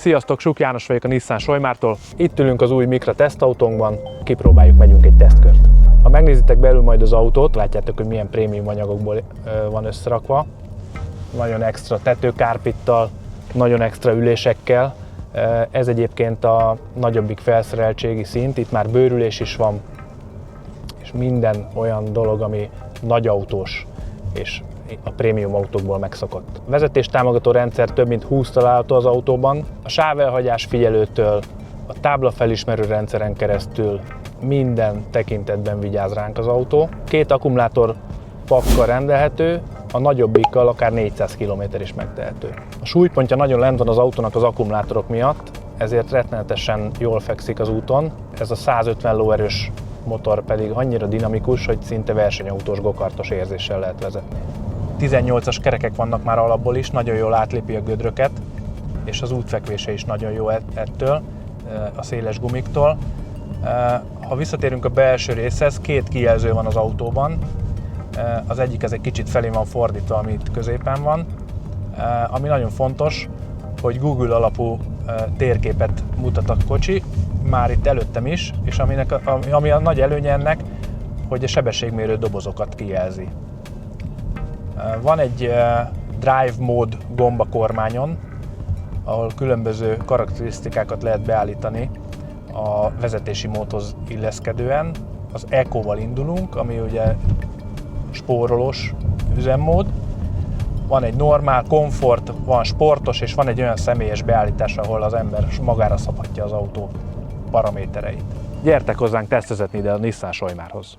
Sziasztok, Suk János vagyok a Nissan Solymártól. Itt ülünk az új Micra tesztautónkban, kipróbáljuk, megyünk egy tesztkört. Ha megnézitek belül majd az autót, látjátok, hogy milyen prémium anyagokból van összerakva. Nagyon extra tetőkárpittal, nagyon extra ülésekkel. Ez egyébként a nagyobbik felszereltségi szint, itt már bőrülés is van, és minden olyan dolog, ami nagyautós és a prémium autókból megszokott. A vezetéstámogató rendszer több mint 20 található az autóban. A sávelhagyás figyelőtől, a táblafelismerő rendszeren keresztül minden tekintetben vigyáz ránk az autó. 2 akkumulátor pakkal rendelhető, a nagyobbikkal akár 400 km is megtehető. A súlypontja nagyon lent van az autónak az akkumulátorok miatt, ezért rettenetesen jól fekszik az úton. Ez a 150 lóerős motor pedig annyira dinamikus, hogy szinte versenyautós gokartos érzéssel lehet vezetni. 18-as kerekek vannak már alapból is, nagyon jól átlépi a gödröket, és az útfekvése is nagyon jó ettől, a széles gumiktól. Ha visszatérünk a belső részhez, 2 kijelző van az autóban. Az egyik ez egy kicsit felé van fordítva, ami itt középen van. Ami nagyon fontos, hogy Google alapú térképet mutat a kocsi, már itt előttem is, és ami a nagy előnye ennek, hogy a sebességmérő dobozokat kijelzi. Van egy Drive Mode gomb a kormányon, ahol különböző karakterisztikákat lehet beállítani a vezetési módhoz illeszkedően. Az Eco-val indulunk, ami ugye spórolós üzemmód. Van egy normál, komfort, van sportos, és van egy olyan személyes beállítás, ahol az ember magára szabhatja az autó paramétereit. Gyertek hozzánk tesztezetni ide a Nissan Solymárhoz!